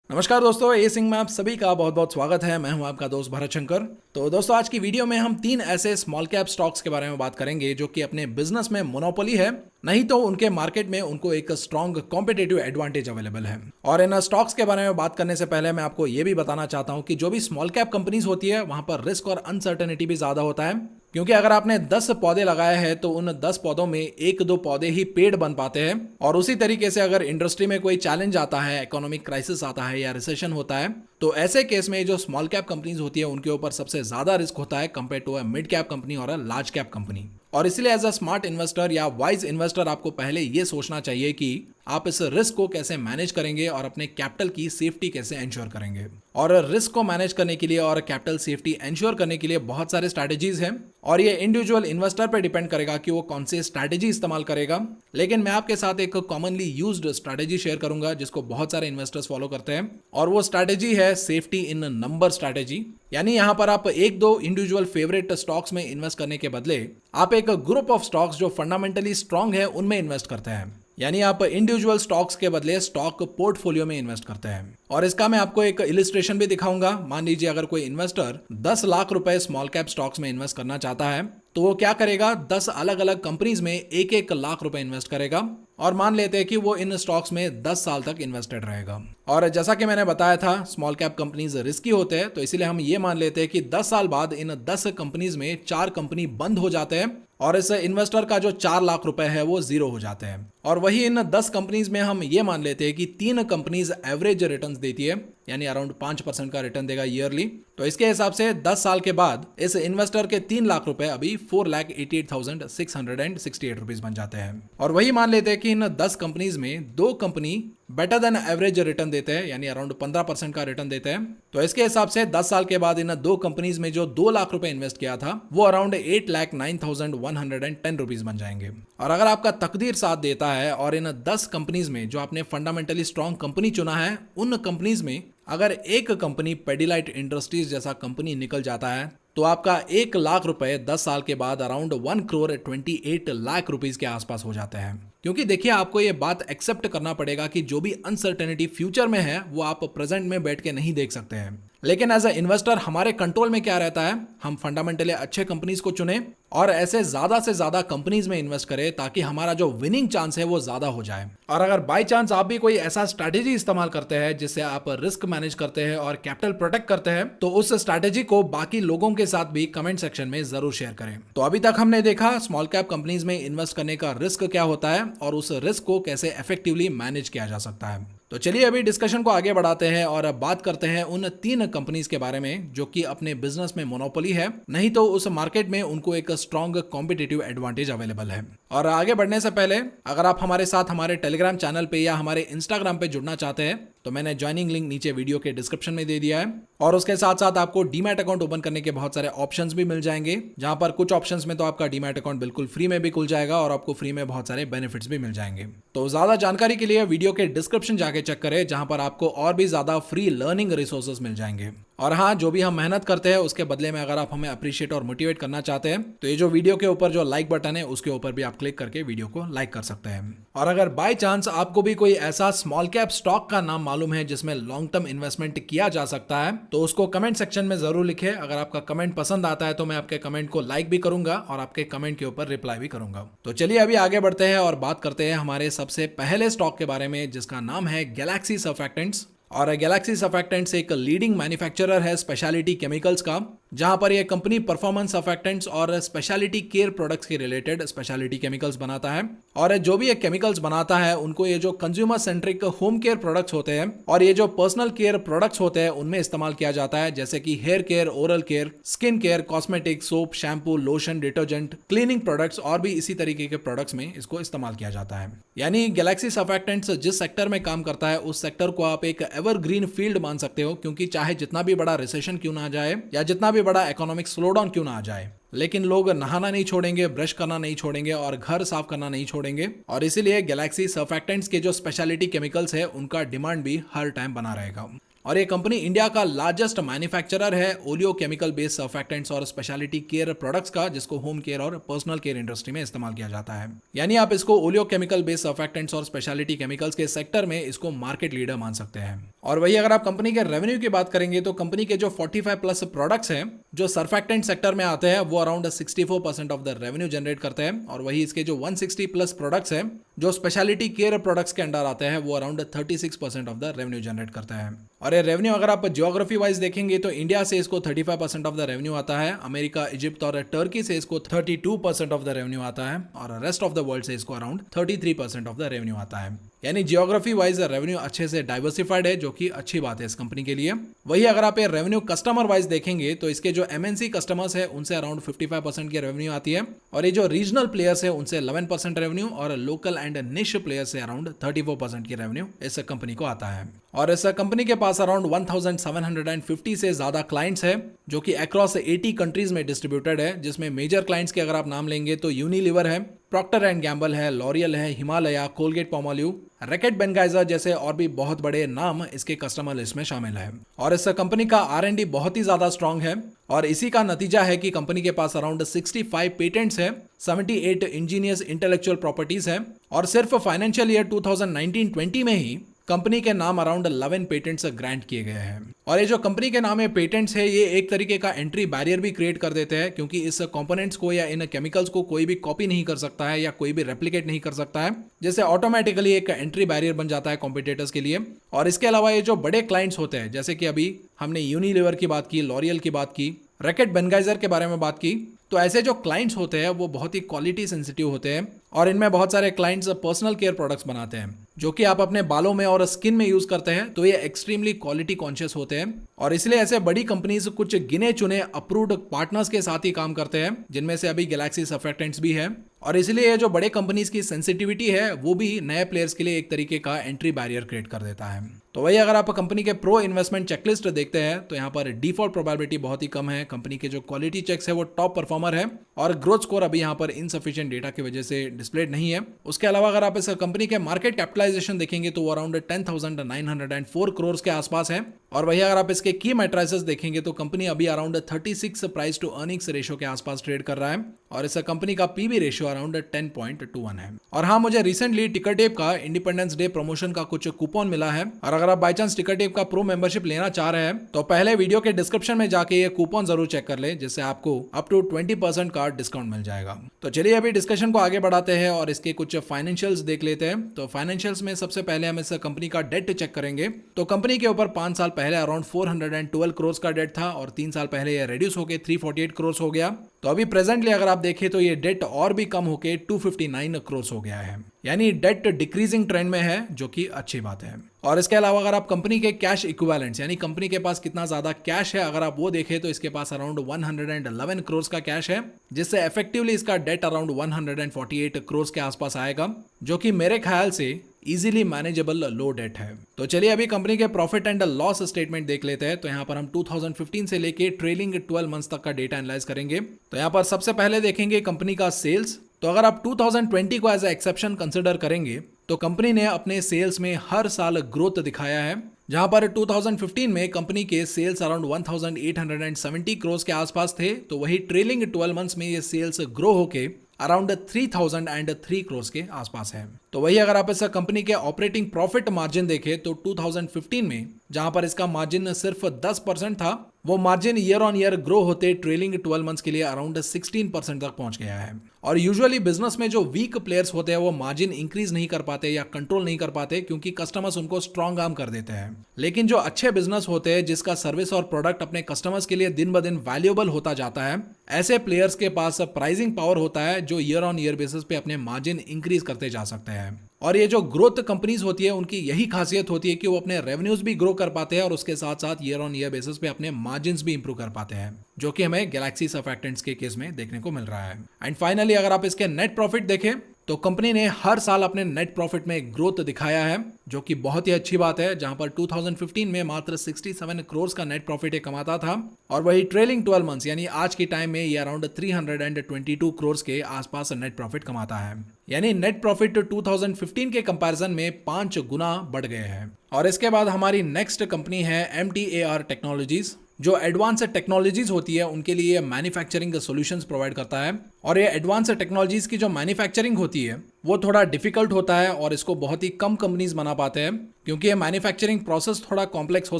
नमस्कार दोस्तों, ए सिंह में आप सभी का बहुत बहुत स्वागत है। मैं हूं आपका दोस्त भरत शंकर। तो दोस्तों, आज की वीडियो में हम 3 ऐसे स्मॉल कैप स्टॉक्स के बारे में बात करेंगे जो कि अपने बिजनेस में मोनोपोली है, नहीं तो उनके मार्केट में उनको एक स्ट्रॉन्ग कॉम्पिटिटिव एडवांटेज अवेलेबल है। और इन स्टॉक्स के बारे में बात करने से पहले मैं आपको ये भी बताना चाहता हूं कि जो भी स्मॉल कैप कंपनीज होती है वहां पर रिस्क और अनसर्टेनिटी भी ज्यादा होता है, क्योंकि अगर आपने 10 पौधे लगाए हैं तो उन 10 पौधों में 1-2 पौधे ही पेड़ बन पाते हैं। और उसी तरीके से अगर इंडस्ट्री में कोई चैलेंज आता है, इकोनॉमिक क्राइसिस आता है या रिसेशन होता है, तो ऐसे केस में जो स्मॉल कैप कंपनीज होती है उनके ऊपर सबसे ज्यादा रिस्क होता है compare to a mid cap company और अ लार्ज कैप कंपनी। और इसलिए एज अ स्मार्ट इन्वेस्टर या वाइज इन्वेस्टर आपको पहले ये सोचना चाहिए कि आप इस रिस्क को कैसे मैनेज करेंगे और अपने कैपिटल की सेफ्टी कैसे एंश्योर करेंगे। और रिस्क को मैनेज करने के लिए और कैपिटल सेफ्टी एंश्योर करने के लिए बहुत सारे स्ट्रैटेजीज हैं और ये इंडिविजुअल इन्वेस्टर पर डिपेंड करेगा कि वो कौन सी स्ट्रैटेजी इस्तेमाल करेगा। लेकिन मैं आपके साथ एक कॉमनली यूज्ड स्ट्रैटेजी शेयर करूंगा जिसको बहुत सारे इन्वेस्टर्स फॉलो करते हैं, और वो स्ट्रैटेजी है सेफ्टी इन नंबर स्ट्रैटेजी। यानी यहां पर आप 1-2 इंडिविजुअल फेवरेट स्टॉक्स में इन्वेस्ट करने के बदले आप एक ग्रुप ऑफ स्टॉक्स जो फंडामेंटली स्ट्रांग है उनमें इन्वेस्ट करते हैं। यानी आप इंडिविजुअल स्टॉक्स के बदले स्टॉक पोर्टफोलियो में इन्वेस्ट करते हैं। और इसका मैं आपको एक इलिस्ट्रेशन भी दिखाऊंगा। मान लीजिए अगर कोई इन्वेस्टर 10 लाख रुपए स्मॉल कैप स्टॉक्स में इन्वेस्ट करना चाहता है तो वो क्या करेगा, 10 अलग अलग कंपनीज में 1-1 लाख रुपए इन्वेस्ट करेगा और मान लेते हैं कि वो इन स्टॉक्स में 10 साल तक इन्वेस्टेड रहेगा। और जैसा कि मैंने बताया था, स्मॉल कैप कंपनीज रिस्की होते हैं, तो इसीलिए हम ये मान लेते हैं कि 10 साल बाद इन 10 कंपनीज में 4 कंपनी बंद हो जाते हैं और इस इन्वेस्टर का जो 4 लाख रुपए है वो जीरो हो जाते हैं। और वही इन 10 कंपनीज में हम ये मान लेते हैं कि 3 कंपनीज एवरेज रिटर्न्स देती है, यानी अराउंड 5% का रिटर्न देगा ईयरली। तो इसके हिसाब से 10 साल के बाद इस इन्वेस्टर के 3 लाख रुपए अभी 4,88,668 रुपीज बन जाते हैं। और वही मान लेते हैं कि इन 10 कंपनीज में 2 company better than average return देते हैं, यानी अराउंड 15% का रिटर्न देते हैं। तो इसके हिसाब से 10 साल के बाद इन 2 कंपनीज में जो 2 लाख रुपए इन्वेस्ट किया था वो अराउंड 8,09,110 रुपीज बन जाएंगे। और अगर आपका तकदीर साथ देता है और इन 10 कंपनीज में जो आपने फंडामेंटली स्ट्रॉन्ग कंपनी चुना है उन कंपनीज में अगर एक कंपनी पेडिलाइट इंडस्ट्रीज जैसा कंपनी निकल जाता है तो आपका 1 लाख रुपए 10 साल के बाद अराउंड 1,28 लाख रुपीज के आसपास हो जाते हैं। क्योंकि देखिए, आपको ये बात एक्सेप्ट करना पड़ेगा कि जो भी अनसर्टेनिटी फ्यूचर में है वो आप प्रेजेंट में बैठ के नहीं देख सकते हैं। लेकिन एज अ इन्वेस्टर हमारे कंट्रोल में क्या रहता है, हम फंडामेंटली अच्छे कंपनीज को चुने और ऐसे ज्यादा से ज्यादा कंपनीज में इन्वेस्ट करें ताकि हमारा जो विनिंग चांस है वो ज्यादा हो जाए। और अगर बाय चांस आप भी कोई ऐसा स्ट्रैटेजी इस्तेमाल करते हैं जिससे आप रिस्क मैनेज करते हैं और कैपिटल प्रोटेक्ट करते हैं, तो उस स्ट्रैटेजी को बाकी लोगों के साथ भी कमेंट सेक्शन में जरूर शेयर करें। तो अभी तक हमने देखा स्मॉल कैप कंपनीज में इन्वेस्ट करने का रिस्क क्या होता है और उस रिस्क को कैसे इफेक्टिवली मैनेज किया जा सकता है। तो चलिए अभी डिस्कशन को आगे बढ़ाते हैं और अब बात करते हैं उन 3 कंपनीज के बारे में जो कि अपने बिजनेस में मोनोपोली है, नहीं तो उस मार्केट में उनको एक स्ट्रॉन्ग कॉम्पिटिटिव एडवांटेज अवेलेबल है। और आगे बढ़ने से पहले अगर आप हमारे साथ हमारे टेलीग्राम चैनल पे या हमारे इंस्टाग्राम पे जुड़ना चाहते हैं तो मैंने ज्वाइनिंग लिंक नीचे वीडियो के डिस्क्रिप्शन में दे दिया है। और उसके साथ साथ आपको डीमैट अकाउंट ओपन करने के बहुत सारे ऑप्शंस भी मिल जाएंगे, जहां पर कुछ ऑप्शंस में तो आपका डीमैट अकाउंट बिल्कुल फ्री में भी खुल जाएगा और आपको फ्री में बहुत सारे बेनिफिट्स भी मिल जाएंगे। तो ज्यादा जानकारी के लिए वीडियो के डिस्क्रिप्शन जाके चेक करें, जहां पर आपको और भी ज्यादा फ्री लर्निंग रिसोर्सेज मिल जाएंगे। और हाँ, जो भी हम मेहनत करते हैं उसके बदले में अगर आप हमें अप्रिशिएट और मोटिवेट करना चाहते हैं तो ये जो वीडियो के ऊपर जो लाइक बटन है उसके ऊपर भी आप क्लिक करके वीडियो को लाइक कर सकते हैं। और अगर बाय चांस आपको भी कोई ऐसा स्मॉल कैप स्टॉक का नाम मालूम है जिसमें लॉन्ग टर्म इन्वेस्टमेंट किया जा सकता है तो उसको कमेंट सेक्शन में जरूर लिखें। अगर आपका कमेंट पसंद आता है तो मैं आपके कमेंट को लाइक भी करूंगा और आपके कमेंट के ऊपर रिप्लाई भी करूंगा। तो चलिए अभी आगे बढ़ते हैं और बात करते हैं हमारे सबसे पहले स्टॉक के बारे में जिसका नाम है गैलेक्सी सर्फैक्टेंट्स। और गैलेक्सी सर्फैक्टेंट्स एक लीडिंग मैन्युफैक्चरर है स्पेशलिटी केमिकल्स का, जहां पर यह कंपनी परफॉर्मेंस सर्फैक्टेंट्स और स्पेशलिटी केयर प्रोडक्ट्स के रिलेटेड स्पेशलिटी केमिकल्स बनाता है। और जो भी ये केमिकल्स बनाता है उनको ये जो consumer centric home care products होते हैं और ये जो पर्सनल केयर प्रोडक्ट्स होते हैं उनमें इस्तेमाल किया जाता है, जैसे कि hair care, oral care, skin care, cosmetic, soap, shampoo, lotion, detergent, cleaning products और भी इसी तरीके के प्रोडक्ट्स में इसको इस्तेमाल किया जाता है। यानी गैलेक्सी सर्फैक्टेंट्स जिस सेक्टर में काम करता है उस सेक्टर को आप एक एवरग्रीन फील्ड मान सकते हो, क्योंकि चाहे जितना भी बड़ा रिसेशन क्यों ना आ जाए या जितना भी बड़ा इकोनॉमिक स्लोडाउन क्यों ना आ जाए, लेकिन लोग नहाना नहीं छोड़ेंगे, ब्रश करना नहीं छोड़ेंगे और घर साफ करना नहीं छोड़ेंगे। और इसीलिए गैलेक्सी सर्फैक्टेंट्स के जो स्पेशलिटी केमिकल्स है उनका डिमांड भी हर टाइम बना रहेगा। और ये कंपनी इंडिया का लार्जेस्ट मैन्युफैक्चरर है ओलियो केमिकल बेस्ड सर्फैक्टेंट्स और स्पेशलिटी केयर प्रोडक्ट्स का, जिसको होम केयर और पर्सनल केयर इंडस्ट्री में इस्तेमाल किया जाता है। यानी आप इसको ओलियो केमिकल बेस्ड सर्फैक्टेंट्स और स्पेशलिटी केमिकल्स के सेक्टर में इसको मार्केट लीडर मान सकते हैं। और वही अगर आप कंपनी के रेवेन्यू की बात करेंगे तो कंपनी के जो 45 प्लस प्रोडक्ट्स हैं जो सर्फेक्टेंट सेक्टर में आते हैं वो around 64% of the revenue generate करते हैं। और वही इसके जो 160 प्लस प्रोडक्ट्स हैं जो स्पेशलिटी केयर प्रोडक्ट्स के अंडर आते हैं वो around 36% of the revenue generate करते हैं। और ये रेवेन्यू अगर आप ज्योग्राफी वाइज देखेंगे तो इंडिया से इसको 35% ऑफ द रेवेन्यू आता है, अमेरिका, इजिप्ट और टर्की से इसको 32% ऑफ द रेवेन्यू आता है और रेस्ट ऑफ द वर्ल्ड से इसको अराउंड 33% ऑफ द रेवेन्यू आता है। यानी जियोग्राफी वाइज रेवेन्यू अच्छे से डाइवर्सिफाइड है, जो कि अच्छी बात है इस कंपनी के लिए। वही अगर आप ये रेवेन्यू कस्टमर वाइज देखेंगे तो इसके जो एमएनसी कस्टमर्स है उनसे अराउंड 55% की रेवेन्यू आती है और ये जो रीजनल प्लेयर्स है उनसे 11% रेवेन्यू और लोकल एंड निश प्लेयर्स से अराउंड 34% की रेवेन्यू इस कंपनी को आता है। और इस कंपनी के पास अराउंड 1750 से ज्यादा क्लाइंट्स है जो कि अक्रॉस 80 कंट्रीज में डिस्ट्रीब्यूटेड है, जिसमें मेजर क्लाइंट्स के अगर आप नाम लेंगे तो यूनिलीवर है, प्रॉक्टर एंड गैम्बल है, लॉरियल है, हिमालय, कोलगेट पामोलिव, रैकेट बेनगाइजर जैसे और भी बहुत बड़े नाम इसके कस्टमर लिस्ट में शामिल है। और इस कंपनी का R&D बहुत ही ज्यादा स्ट्रांग है और इसी का नतीजा है कि कंपनी के पास अराउंड 65 पेटेंट्स है, 78 इंजीनियर्स इंटेलेक्चुअल प्रॉपर्टीज है और सिर्फ फाइनेंशियल ईयर 2019-20 में ही कंपनी के नाम अराउंड 11 पेटेंट्स ग्रांट किए गए हैं। और ये जो कंपनी के नाम है पेटेंट्स है, ये एक तरीके का एंट्री बैरियर भी क्रिएट कर देते हैं, क्योंकि इस कंपोनेंट्स को या इन केमिकल्स को कोई भी कॉपी नहीं कर सकता है या कोई भी रेप्लिकेट नहीं कर सकता है, जिससे ऑटोमेटिकली एक एंट्री बैरियर बन जाता है कॉम्पिटिटर्स के लिए। और इसके अलावा ये जो बड़े क्लाइंट्स होते हैं, जैसे कि अभी हमने यूनिलीवर की बात की, लॉरियल की बात की, रैकेट बेनगाइजर के बारे में बात की, तो ऐसे जो क्लाइंट्स होते हैं वो बहुत ही क्वालिटी सेंसिटिव होते हैं और इनमें बहुत सारे क्लाइंट्स पर्सनल केयर प्रोडक्ट्स बनाते हैं जो कि आप अपने बालों में और स्किन में यूज करते हैं, तो ये एक्सट्रीमली क्वालिटी कॉन्शियस होते हैं। और इसलिए ऐसे बड़ी कंपनीज कुछ गिने चुने अप्रूव्ड पार्टनर्स के साथ ही काम करते हैं, जिनमें से अभी गैलेक्सी सर्फेक्टेंट्स भी है। और इसलिए ये जो बड़े कंपनीज की सेंसिटिविटी है वो भी नए प्लेयर्स के लिए एक तरीके का एंट्री बैरियर क्रिएट कर देता है। तो वही अगर आप कंपनी के प्रो इन्वेस्टमेंट चेकलिस्ट देखते हैं तो यहाँ पर डिफॉल्ट प्रोबेबिलिटी बहुत ही कम है, कंपनी के जो क्वालिटी चेक्स है वो टॉप परफॉर्मर है और ग्रोथ स्कोर अभी यहाँ पर इनसफिशिएंट डेटा की वजह से डिस्प्लेड नहीं है। उसके अलावा अगर आप इस कंपनी के मार्केट कैपिटलाइजेशन देखेंगे तो वो अराउंड 10,904 करोड़ के आसपास है। और वही अगर आप इसके की मैट्रिसेस देखेंगे तो कंपनी अभी around 36 price to earnings ratio के आसपास ट्रेड कर रहा है और इस कंपनी का पीबी रेशियो अराउंड 10.21 है। और हाँ, मुझे रिसेंटली टिकरटेप का इंडिपेंडेंस डे प्रमोशन का कुछ कूपन मिला है और अगर आप बाय चांस टिकरटेप का प्रो मेंबरशिप लेना चाह रहे हैं तो पहले वीडियो के डिस्क्रिप्शन में जाके ये कूपन जरूर चेक कर ले, जिससे आपको अप टू 20% का डिस्काउंट मिल जाएगा। तो चलिए अभी डिस्कशन को आगे बढ़ाते हैं और इसके कुछ फाइनेंशियल्स देख लेते हैं। तो फाइनेंशियल्स में सबसे पहले हम इस कंपनी का डेट चेक करेंगे। तो कंपनी के ऊपर 5 साल पहले अराउंड 412 करोड़ का डेट था और 3 साल पहले यह रिड्यूस होकर 348 करोड़ हो गया। तो अभी प्रेजेंटली अगर आप देखें तो ये डेट और भी कम होके 259 करोड़ हो गया है, यानी डेट डिक्रीजिंग ट्रेंड में है, जो कि अच्छी बात है। और इसके अलावा अगर आप कंपनी के कैश इक्विवेलेंट्स यानी कंपनी के पास कितना ज्यादा कैश है अगर आप वो देखें तो इसके पास अराउंड 111 करोड़ का कैश है, जिससे इफेक्टिवली इसका डेट अराउंड 148 करोड़ के आसपास आएगा, जो कि मेरे ख्याल से इजीली मैनेजेबल लो डेट है। तो चलिए अभी कंपनी के प्रॉफिट एंड लॉस स्टेटमेंट देख लेते हैं। तो यहाँ पर हम 2015 से लेके ट्रेलिंग 12 मंथ्स तक का डेटा एनालाइज करेंगे। तो यहाँ पर सबसे पहले देखेंगे कंपनी का सेल्स। तो अगर आप 2020 को एज ए एक्सेप्शन कंसिडर करेंगे तो कंपनी ने अपने सेल्स में हर साल ग्रोथ दिखाया है, जहां पर 2015 में कंपनी के सेल्स अराउंड 1870 करोड़ के आसपास थे, तो वही ट्रेलिंग 12 मंथ्स में ये सेल्स ग्रो होके अराउंड 3003 करोड़ के आसपास है। तो वही अगर आप इस कंपनी के ऑपरेटिंग प्रॉफिट मार्जिन देखें तो 2015 में जहां पर इसका मार्जिन सिर्फ 10% था, वो margin year on year grow होते ट्रेलिंग 12 मंथ्स के लिए अराउंड 16% तक पहुंच गया है। और यूजुअली बिजनेस में जो वीक प्लेयर्स होते हैं वो मार्जिन इंक्रीज नहीं कर पाते या कंट्रोल नहीं कर पाते, क्योंकि कस्टमर्स उनको स्ट्रॉन्ग आर्म कर देते हैं। लेकिन जो अच्छे बिजनेस होते हैं जिसका सर्विस और प्रोडक्ट अपने कस्टमर्स के लिए दिन ब दिन वैल्यूएबल होता जाता है, ऐसे प्लेयर्स के पास प्राइसिंग पावर होता है जो ईयर ऑन ईयर बेसिस पे अपने मार्जिन इंक्रीज करते जा सकते हैं। और ये जो ग्रोथ कंपनीज होती है उनकी यही खासियत होती है कि वो अपने रेवेन्यूज भी ग्रो कर पाते हैं और उसके साथ साथ ईयर ऑन ईयर बेसिस पे अपने मार्जिन्स भी इंप्रूव कर पाते हैं, जो कि हमें गैलेक्सी सर्फेक्टेंट्स के केस में देखने को मिल रहा है। एंड फाइनली अगर आप इसके नेट प्रॉफिट देखें तो कंपनी ने हर साल अपने नेट प्रॉफिट में ग्रोथ दिखाया है, जो कि बहुत ही अच्छी बात है, जहां पर 2015 में मात्र 67 करोड़ का नेट प्रॉफिट ये कमाता था और वही ट्रेलिंग 12 मंथ्स यानी आज के टाइम में ये अराउंड 322 करोड़ के आसपास नेट प्रॉफिट कमाता है। यानी नेट प्रॉफिट 2015 के कंपैरिजन में 5 गुना बढ़ गए हैं। और इसके बाद हमारी नेक्स्ट कंपनी है MTAR टेक्नोलॉजीज, जो एडवांस टेक्नोलॉजीज होती है उनके लिए मैन्युफैक्चरिंग सॉल्यूशंस प्रोवाइड करता है और ये एडवांस टेक्नोलॉजीज की जो मैन्युफैक्चरिंग होती है वो थोड़ा डिफिकल्ट होता है और इसको बहुत ही कम कंपनीज बना पाते हैं, क्योंकि ये मैन्युफैक्चरिंग प्रोसेस थोड़ा कॉम्प्लेक्स हो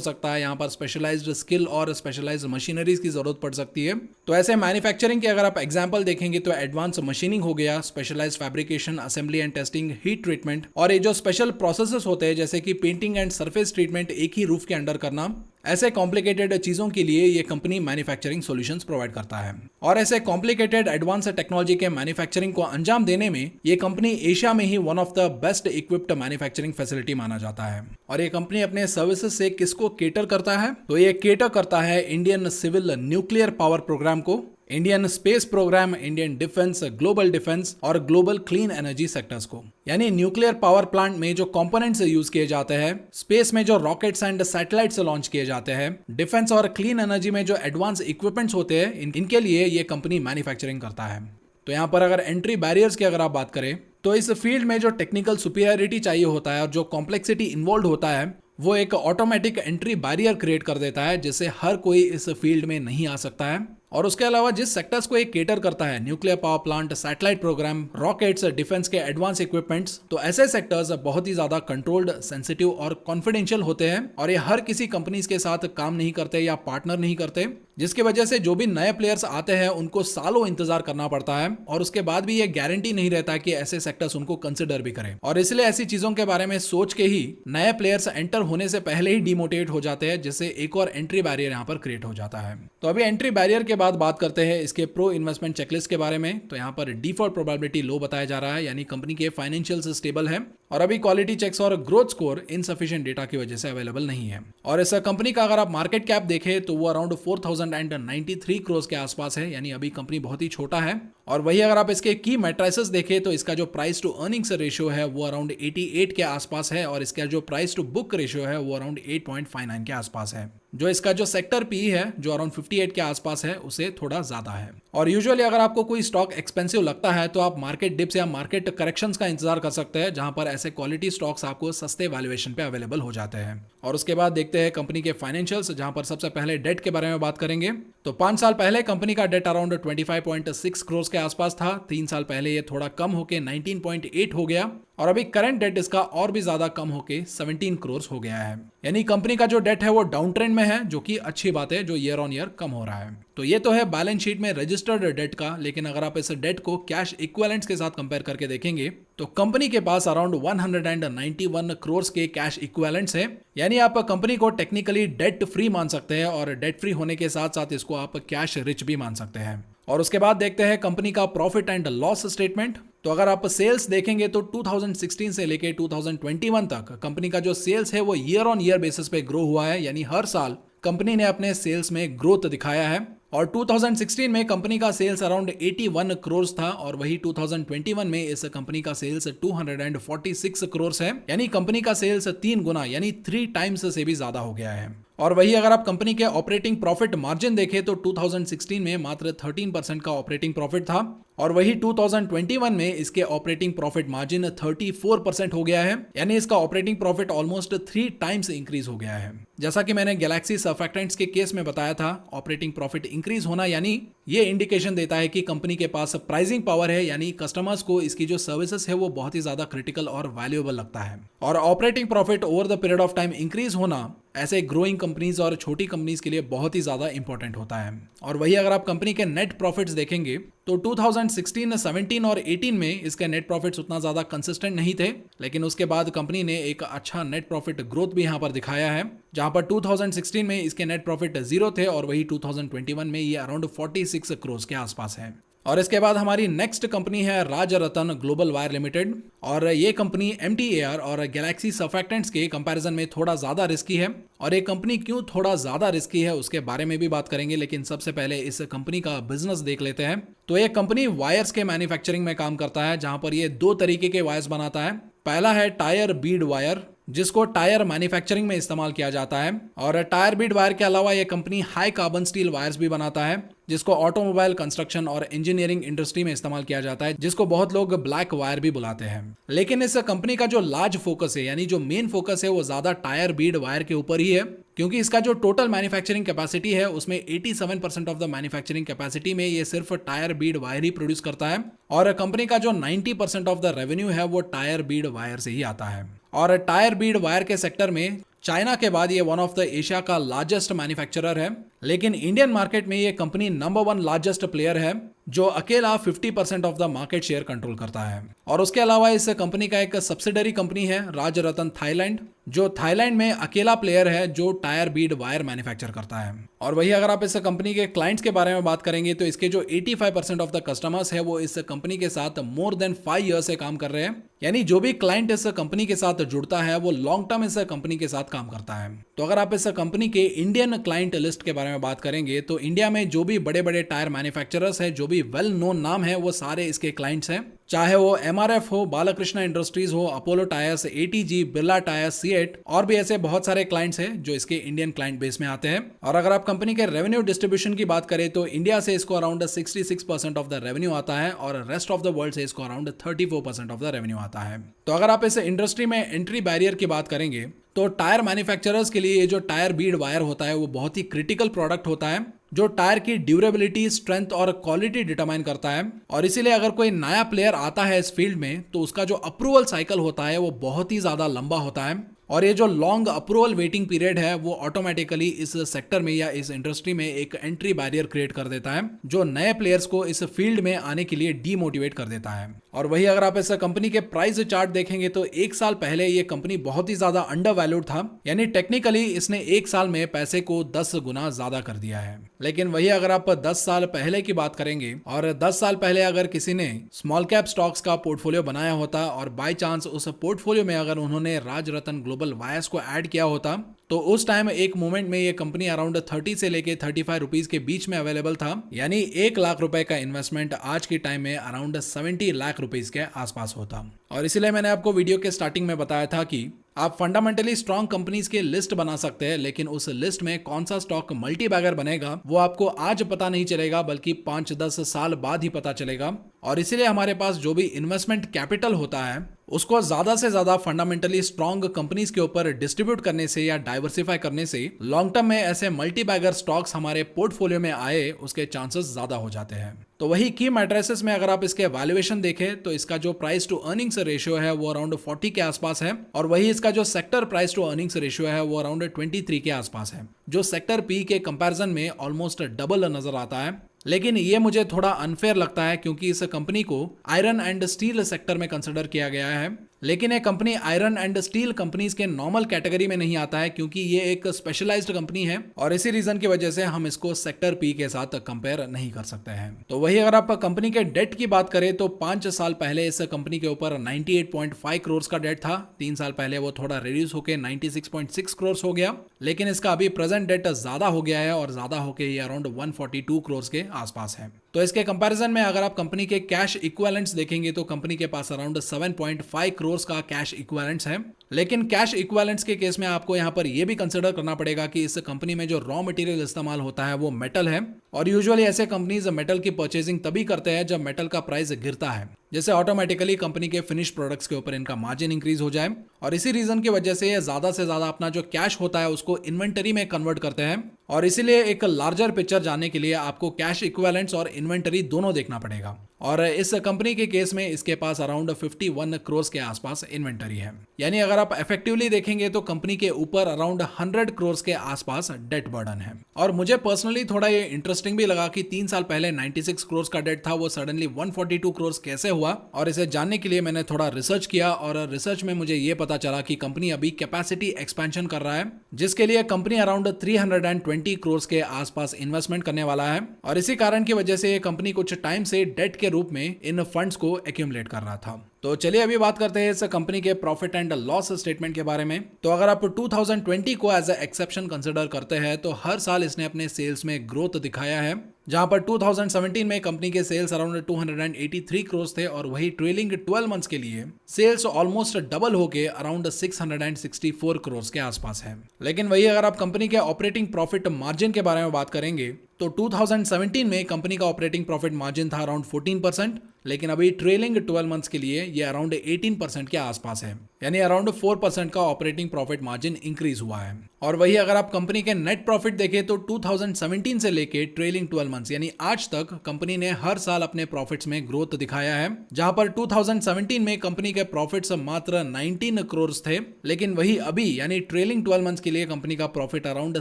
सकता है। यहाँ पर स्पेशलाइज्ड स्किल और स्पेशलाइज्ड मशीनरीज की जरूरत पड़ सकती है। तो ऐसे मैन्युफैक्चरिंग के अगर आप एग्जांपल देखेंगे तो एडवांस मशीनिंग हो गया, specialised fabrication, assembly and testing, heat treatment, और ये जो स्पेशल प्रोसेसेस होते हैं जैसे कि पेंटिंग एंड सरफेस ट्रीटमेंट एक ही रूफ के अंडर करना, ऐसे कॉम्प्लिकेटेड चीजों के लिए ये कंपनी मैन्युफैक्चरिंग सॉल्यूशंस प्रोवाइड करता है। और ऐसे कॉम्प्लिकेटेड एडवांस टेक्नोलॉजी के मैन्युफैक्चरिंग को अंजाम देने में ये कंपनी एशिया में ही one of the best equipped manufacturing facility माना जाता है। और ये कंपनी अपने सर्विसेज से किसको केटर करता है? तो ये केटर करता है Indian civil nuclear power program को, Indian space program, Indian defence, global defence और ग्लोबल क्लीन एनर्जी सेक्टर्स को। यानी न्यूक्लियर पावर प्लांट में जो कंपोनेंट्स यूज किए जाते हैं, स्पेस में जो रॉकेट्स एंड सैटेलाइट्स लॉन्च किए जाते हैं, डिफेंस और क्लीन एनर्जी में जो एडवांस इक्विपमेंट्स होते हैं, इनके लिए ये कंपनी मैन्युफैक्चरिंग करता है। तो यहाँ पर अगर एंट्री बैरियर्स की अगर आप बात करें तो इस फील्ड में जो टेक्निकल सुपीरियरिटी चाहिए होता है और जो कॉम्प्लेक्सिटी इन्वॉल्व होता है वो एक ऑटोमेटिक एंट्री बैरियर क्रिएट कर देता है, जिससे हर कोई इस फील्ड में नहीं आ सकता है। और उसके अलावा जिस सेक्टर्स को एक केटर करता है, nuclear power plant, satellite programme, rockets, defence के एडवांस इक्विपमेंट्स, तो ऐसे सेक्टर्स बहुत ही ज्यादा कंट्रोल्ड, सेंसिटिव और कॉन्फिडेंशियल होते हैं और ये हर किसी कंपनीज के साथ काम नहीं करते या पार्टनर नहीं करते, जिसकी वजह से जो भी नए प्लेयर्स आते हैं उनको सालों इंतजार करना पड़ता है और उसके बाद भी ये गारंटी नहीं रहता कि ऐसे सेक्टर्स उनको कंसिडर भी करें। और इसलिए ऐसी चीजों के बारे में सोच के ही नए प्लेयर्स एंटर होने से पहले ही डिमोटिवेट हो जाते हैं, जिससे एक और एंट्री बैरियर यहाँ पर क्रिएट हो जाता है। तो अभी एंट्री बैरियर के बाद बात करते हैं इसके प्रो इन्वेस्टमेंट चेकलिस्ट के बारे में। तो यहाँ पर डिफॉल्ट प्रोबेबिलिटी लो बताया जा रहा है, यानी कंपनी के फाइनेंशियल्स स्टेबल है और अभी क्वालिटी चेक्स और ग्रोथ स्कोर इनसफिशिएंट डेटा की वजह से अवेलेबल नहीं है। और इस कंपनी का अगर आप मार्केट कैप देखें तो वो अराउंड 4093 करोड़ के आसपास है, यानी अभी कंपनी बहुत ही छोटा है। और वही अगर आप इसके की मैट्रिसेस देखें तो इसका जो प्राइस टू अर्निंग्स रेशियो है वो अराउंड 88 के आसपास है और इसका जो प्राइस टू बुक रेशियो है वो अराउंड 8.59 के आसपास है। जो इसका जो सेक्टर पी है जो अराउंड 58 के आसपास है उसे थोड़ा ज्यादा है। और यूजुअली अगर आपको कोई स्टॉक एक्सपेंसिव लगता है तो आप मार्केट डिप्स या मार्केट करेक्शंस का इंतजार कर सकते हैं, जहां पर ऐसे क्वालिटी स्टॉक्स आपको सस्ते वैल्यूएशन पे अवेलेबल हो जाते हैं। और उसके बाद देखते हैं कंपनी के फाइनेंशियल्स, जहां पर सबसे पहले डेट के बारे में बात करेंगे। तो 5 साल पहले कंपनी का डेट अराउंड 25.6 करोड़ के आसपास था। 3 साल पहले ये थोड़ा कम होके 19.8 हो गया और अभी करंट डेट इसका और भी ज्यादा कम होके 17 करोड़ हो गया है। यानी कंपनी का जो डेट है वो डाउन ट्रेंड में है, जो कि अच्छी बात है, जो ईयर ऑन ईयर कम हो रहा है। तो ये तो है बैलेंस शीट में रजिस्टर्ड डेट का, लेकिन अगर आप इस डेट को कैश इक्विवेलेंट्स के साथ कंपेयर करके देखेंगे तो कंपनी के पास अराउंड 191 करोड़ के कैश इक्विवेलेंट्स है। यानी आप कंपनी को टेक्निकली डेट फ्री मान सकते हैं और डेट फ्री होने के साथ साथ इसको आप कैश रिच भी मान सकते हैं। और उसके बाद देखते हैं कंपनी का प्रॉफिट एंड लॉस स्टेटमेंट। तो अगर आप सेल्स देखेंगे तो 2016 से लेके 2021 तक कंपनी का जो सेल्स है वो ईयर ऑन ईयर बेसिस पे ग्रो हुआ है, यानी हर साल कंपनी ने अपने सेल्स में ग्रोथ दिखाया है। और 2016 में कंपनी का सेल्स अराउंड 81 करोड़ था और वही 2021 में इस कंपनी का सेल्स 246 करोड़ है, यानी कंपनी का सेल्स 3 गुना यानी 3 टाइम्स से भी ज्यादा हो गया है। और वही अगर आप कंपनी के ऑपरेटिंग प्रॉफिट मार्जिन देखें तो 2016 में मात्र 13% का ऑपरेटिंग प्रॉफिट था और वही 2021 में इसके ऑपरेटिंग प्रॉफिट मार्जिन 34% हो गया है, यानी इसका operating profit almost 3 times increase हो गया है। जैसा कि मैंने गैलेक्सी सर्फैक्टेंट्स के केस में बताया था, ऑपरेटिंग प्रॉफिट इंक्रीज होना यानी ये इंडिकेशन देता है कि कंपनी के पास प्राइसिंग पावर है, यानी कस्टमर्स को इसकी जो सर्विसेज है वो बहुत ही ज्यादा क्रिटिकल और वैल्यूएबल लगता है। और operating profit over the period of time increase होना ऐसे ग्रोइंग कंपनीज और छोटी कंपनीज के लिए बहुत ही ज्यादा इंपॉर्टेंट होता है। और वही अगर आप कंपनी के नेट प्रॉफिट्स देखेंगे तो 2016, 17 और 18 में इसके नेट प्रॉफिट्स उतना ज्यादा कंसिस्टेंट नहीं थे, लेकिन उसके बाद कंपनी ने एक अच्छा नेट प्रॉफिट ग्रोथ भी यहाँ पर दिखाया है, जहां पर 2016 में इसके नेट प्रॉफिट 0 थे और वही 2021 में ये अराउंड 46 करोड़ के आसपास है। और इसके बाद हमारी नेक्स्ट कंपनी है राजरतन ग्लोबल वायर लिमिटेड। और ये कंपनी MTAR और गैलेक्सी सर्फैक्टेंट्स के कंपैरिजन में थोड़ा ज्यादा रिस्की है। और ये कंपनी क्यों थोड़ा ज्यादा रिस्की है उसके बारे में भी बात करेंगे, लेकिन सबसे पहले इस कंपनी का बिजनेस देख लेते हैं। तो ये कंपनी वायर्स के मैन्युफैक्चरिंग में काम करता है, जहां पर ये 2 तरीके के वायर्स बनाता है। पहला है टायर बीड वायर, जिसको टायर मैन्युफैक्चरिंग में इस्तेमाल किया जाता है। और टायर बीड वायर के अलावा ये company high carbon steel wires भी बनाता है, जिसको ऑटोमोबाइल, कंस्ट्रक्शन और इंजीनियरिंग इंडस्ट्री में इस्तेमाल किया जाता है, जिसको बहुत लोग ब्लैक वायर भी बुलाते हैं। लेकिन इस कंपनी का जो लार्ज फोकस है, यानी जो मेन फोकस है वो ज्यादा टायर बीड वायर के ऊपर ही है, क्योंकि इसका जो टोटल मैन्युफैक्चरिंग कैपेसिटी है उसमें 87% ऑफ द मैन्युफैक्चरिंग कैपेसिटी में ये सिर्फ टायर बीड वायर ही प्रोड्यूस करता है और कंपनी का जो 90% ऑफ द रेवेन्यू है वो टायर बीड वायर से ही आता है। और टायर बीड वायर के सेक्टर में चाइना के बाद ये वन ऑफ द एशिया का लार्जेस्ट मैन्युफैक्चरर है, लेकिन इंडियन मार्केट में ये कंपनी नंबर 1 लार्जेस्ट प्लेयर है जो अकेला 50% of the market share control करता है। और उसके अलावा इस कंपनी का एक सब्सिडरी कंपनी है राजरतन थाईलैंड, जो थाईलैंड में अकेला प्लेयर है जो टायर बीड वायर मैन्युफैक्चर करता है। और वही अगर आप इस कंपनी के क्लाइंट्स के बारे में बात करेंगे तो इसके जो 85% ऑफ द कस्टमर्स है वो इस कंपनी के साथ मोर देन 5 ईयर से काम कर रहे हैं, यानी जो भी क्लाइंट इस कंपनी के साथ जुड़ता है वो लॉन्ग टर्म इस कंपनी के साथ काम करता है। तो अगर आप इस कंपनी के इंडियन क्लाइंट लिस्ट के बारे में बात करेंगे तो इंडिया में जो भी बड़े बड़े टायर मैन्युफैक्चरर्स है, जो भी वेल नोन नाम है, वो सारे इसके क्लाइंट्स हैं, चाहे वो एमआरएफ हो, बालकृष्ण इंडस्ट्रीज हो, Apollo tyres, ATG, Birla tyres, CEAT और भी ऐसे बहुत सारे क्लाइंट्स हैं जो इसके इंडियन क्लाइंट बेस में आते हैं। और अगर आप कंपनी के रेवेन्यू डिस्ट्रीब्यूशन की बात करें तो इंडिया से इसको अराउंड 66% ऑफ द रेवेन्यू आता है और रेस्ट ऑफ द वर्ल्ड से इसको अराउंड 34% ऑफ द रेवेन्यू आता है। तो अगर आप इस इंडस्ट्री में एंट्री बैरियर की बात करेंगे तो टायर मैन्युफैक्चरर्स के लिए ये जो टायर बीड वायर होता है वो बहुत ही क्रिटिकल प्रोडक्ट होता है जो टायर की ड्यूरेबिलिटी, स्ट्रेंथ और क्वालिटी डिटरमाइन करता है। और इसीलिए अगर कोई नया प्लेयर आता है इस फील्ड में तो उसका जो अप्रूवल साइकिल होता है वो बहुत ही ज्यादा लंबा होता है और ये जो लॉन्ग अप्रूवल वेटिंग पीरियड है वो ऑटोमेटिकली इस सेक्टर में या इस इंडस्ट्री में एक एंट्री बैरियर क्रिएट कर देता है जो नए प्लेयर्स को इस फील्ड में आने के लिए डीमोटिवेट कर देता है। और वही अगर आप इस कंपनी के प्राइस चार्ट देखेंगे तो 1 साल पहले ये कंपनी बहुत ही ज्यादा अंडर वैल्यूड था, यानी टेक्निकली इसने 1 साल में पैसे को 10 गुना ज्यादा कर दिया है। लेकिन वही अगर आप 10 साल पहले की बात करेंगे और 10 साल पहले अगर किसी ने स्मॉल कैप स्टॉक्स का पोर्टफोलियो बनाया होता और बाय चांस उस पोर्टफोलियो में अगर उन्होंने राजरतन ग्लोबल वायर्स को ऐड किया होता तो उस टाइम एक मोमेंट में ये कंपनी अराउंड 30 से लेके 35 रुपीज के बीच में अवेलेबल था, यानी 1 लाख रुपए का इन्वेस्टमेंट आज के टाइम में अराउंड 70 लाख रुपीज के आसपास होता। और इसीलिए मैंने आपको वीडियो के स्टार्टिंग में बताया था कि आप फंडामेंटली स्ट्रॉन्ग कंपनीज के लिस्ट बना सकते हैं, लेकिन उस लिस्ट में कौन सा स्टॉक मल्टी बैगर बनेगा वो आपको आज पता नहीं चलेगा बल्कि 5-10 साल बाद ही पता चलेगा। और इसीलिए हमारे पास जो भी इन्वेस्टमेंट कैपिटल होता है उसको ज्यादा से ज्यादा फंडामेंटली स्ट्रॉन्ग कंपनीज के ऊपर डिस्ट्रीब्यूट करने से या डाइवर्सिफाई करने से लॉन्ग टर्म में ऐसे मल्टी बैगर स्टॉक्स हमारे पोर्टफोलियो में आए उसके चांसेस ज्यादा हो जाते हैं। तो वही की मैट्रिसेस में अगर आप इसके वैल्यूएशन देखें तो इसका जो प्राइस टू अर्निंग्स रेशियो है वो अराउंड 40 के आसपास है और वही इसका जो sector price to earnings ratio है वो अराउंड 23 के आसपास है, जो सेक्टर पी के कंपैरिजन में ऑलमोस्ट डबल नजर आता है। लेकिन ये मुझे थोड़ा अनफेयर लगता है क्योंकि इस कंपनी को आयरन एंड स्टील सेक्टर में कंसिडर किया गया है, लेकिन ये company iron and steel companies के नॉर्मल कैटेगरी में नहीं आता है क्योंकि ये एक स्पेशलाइज्ड कंपनी है और इसी रीजन की वजह से हम इसको सेक्टर पी के साथ कंपेयर नहीं कर सकते हैं। तो वही अगर आप कंपनी के डेट की बात करें तो 5 साल पहले इस कंपनी के ऊपर 98.5 करोड़ का डेट था, 3 साल पहले वो थोड़ा रिड्यूस होकर 96.6 करोड़ हो गया, लेकिन इसका अभी प्रेजेंट डेट ज्यादा हो गया है और ज्यादा होकर ये अराउंड 142 करोड़ के आसपास है। तो इसके कंपैरिजन में अगर आप कंपनी के कैश इक्विवेलेंट्स देखेंगे तो कंपनी के पास अराउंड 7.5 करोड़ का कैश इक्विवेलेंट्स है, लेकिन कैश इक्विवेलेंट्स के केस में आपको यहाँ पर यह भी कंसिडर करना पड़ेगा कि इस कंपनी में जो रॉ मटेरियल इस्तेमाल होता है वो मेटल है और यूजुअली ऐसे कंपनीज मेटल की परचेजिंग तभी करते हैं जब मेटल का प्राइस गिरता है, जैसे ऑटोमेटिकली कंपनी के फिनिश प्रोडक्ट्स के ऊपर इनका मार्जिन इंक्रीज हो जाए और इसी रीजन की वजह से ये ज्यादा से ज्यादा अपना जो कैश होता है उसको इन्वेंटरी में कन्वर्ट करते हैं। और इसीलिए एक लार्जर पिक्चर जानने के लिए आपको कैश इक्विवेलेंट्स और इन्वेंटरी दोनों देखना पड़ेगा और इस कंपनी के केस में इसके पास अराउंड 51 करोड़ के आसपास इन्वेंटरी है, यानी अगर आप इफेक्टिवली देखेंगे तो कंपनी के ऊपर अराउंड 100 करोड़ के आसपास डेट बर्डन है। और मुझे पर्सनली थोड़ा ये इंटरेस्टिंग भी लगा कि 3 साल पहले 96 करोड़ का डेट था वो सडनली 142 करोड़ कैसे हुआ, और इसे जानने के लिए मैंने थोड़ा रिसर्च किया और रिसर्च में मुझे ये पता चला कि कंपनी अभी कैपेसिटी एक्सपेंशन कर रहा है जिसके लिए कंपनी अराउंड 320 करोड़ के आसपास इन्वेस्टमेंट करने वाला है और इसी कारण की वजह से ये कंपनी कुछ टाइम से डेट के रूप में इन फंड्स को एक्यूमुलेट कर रहा था। तो चलिए अभी बात करते हैं इस कंपनी के प्रॉफिट एंड लॉस स्टेटमेंट के बारे में। तो अगर आप 2020 को एज ए एक्सेप्शन कंसिडर करते हैं तो हर साल इसने अपने सेल्स में ग्रोथ दिखाया है, जहां पर 2017 में कंपनी के सेल्स अराउंड 283 करोड़ थे और वही ट्रेलिंग 12 मंथ्स के लिए सेल्स ऑलमोस्ट डबल होके अराउंड 664 करोड़ के आसपास है। लेकिन वही अगर आप कंपनी के ऑपरेटिंग प्रॉफिट मार्जिन के बारे में बात करेंगे तो 2017 में कंपनी का ऑपरेटिंग प्रॉफिट मार्जिन था अराउंड 14%, लेकिन अभी ट्रेलिंग 12 मंथ्स के लिए ये अराउंड 18% के आसपास है। यानी अराउंड 4% का ऑपरेटिंग प्रॉफिट मार्जिन इंक्रीज हुआ है। और वही अगर आप कंपनी के नेट प्रॉफिट देखें तो 2017 से लेके ट्रेलिंग 12 मंथ्स यानी आज तक कंपनी ने हर साल अपने प्रॉफिट्स में ग्रोथ दिखाया है, जहां पर 2017 में कंपनी के प्रॉफिट्स मात्र 19 करोड़ थे, लेकिन वही अभी यानी ट्रेलिंग 12 मंथ्स के लिए कंपनी का प्रॉफिट अराउंड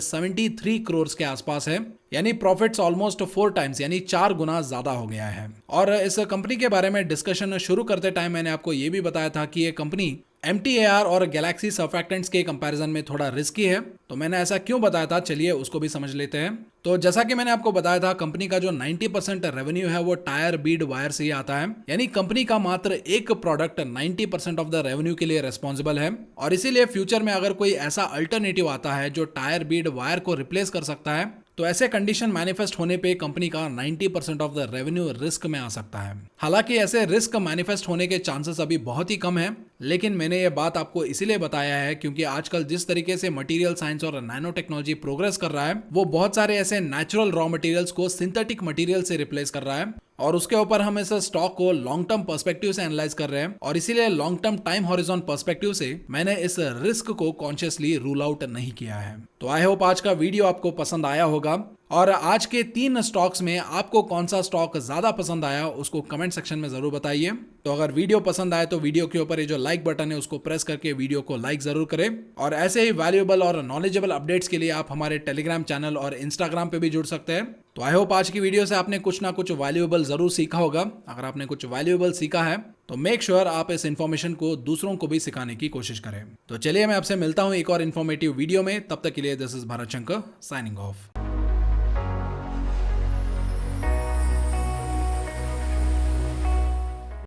73 करोड़ के आसपास है, यानी प्रॉफिट्स ऑलमोस्ट 4 टाइम्स यानी 4 गुना ज्यादा हो गया है। और इस कंपनी के बारे में डिस्कशन शुरू करते टाइम मैंने आपको ये भी बताया था कि ये कंपनी MTAR और गैलेक्सी सर्फैक्टेंट्स के कंपैरिजन में थोड़ा रिस्की है। तो मैंने ऐसा क्यों बताया था, चलिए उसको भी समझ लेते हैं। तो जैसा कि मैंने आपको बताया था, कंपनी का जो 90% रेवेन्यू है वो टायर बीड वायर से ही आता है, यानी कंपनी का मात्र एक प्रोडक्ट 90% ऑफ द रेवेन्यू के लिए रिस्पॉन्सिबल है। और इसीलिए फ्यूचर में अगर कोई ऐसा अल्टरनेटिव आता है जो टायर बीड वायर को रिप्लेस कर सकता है, तो ऐसे कंडीशन मैनिफेस्ट होने पे कंपनी का 90% ऑफ द रेवेन्यू रिस्क में आ सकता है। हालांकि ऐसे रिस्क मैनिफेस्ट होने के चांसेस अभी बहुत ही कम है, लेकिन मैंने ये बात आपको इसीलिए बताया है क्योंकि आजकल जिस तरीके से मटेरियल साइंस और नैनो टेक्नोलॉजी प्रोग्रेस कर रहा है, वो बहुत सारे ऐसे नेचुरल रॉ मटेरियल्स को सिंथेटिक मटेरियल से रिप्लेस कर रहा है, और उसके ऊपर हम इस स्टॉक को लॉन्ग टर्म पर्सपेक्टिव से एनालाइज कर रहे हैं। और इसीलिए long term time horizon perspective से मैंने इस रिस्क को कॉन्शियसली रूल आउट नहीं किया है। तो आई होप आज का वीडियो आपको पसंद आया होगा, और आज के 3 स्टॉक्स में आपको कौन सा स्टॉक ज्यादा पसंद आया उसको कमेंट सेक्शन में जरूर बताइए। तो अगर वीडियो पसंद आए तो वीडियो के ऊपर ये जो लाइक बटन है उसको प्रेस करके वीडियो को लाइक जरूर करें, और ऐसे ही वैल्यूएबल और नॉलेजेबल अपडेट्स के लिए आप हमारे टेलीग्राम चैनल और इंस्टाग्राम पे भी जुड़ सकते हैं। तो आई होप आज की वीडियो से आपने कुछ ना कुछ वैल्यूएबल जरूर सीखा होगा। अगर आपने कुछ वैल्यूएबल सीखा है तो मेक श्योर आप इस इन्फॉर्मेशन को दूसरों को भी सिखाने की कोशिश करें। तो चलिए मैं आपसे मिलता हूं एक और इन्फॉर्मेटिव वीडियो में, तब तक के लिए this is Bharat Shankar signing off.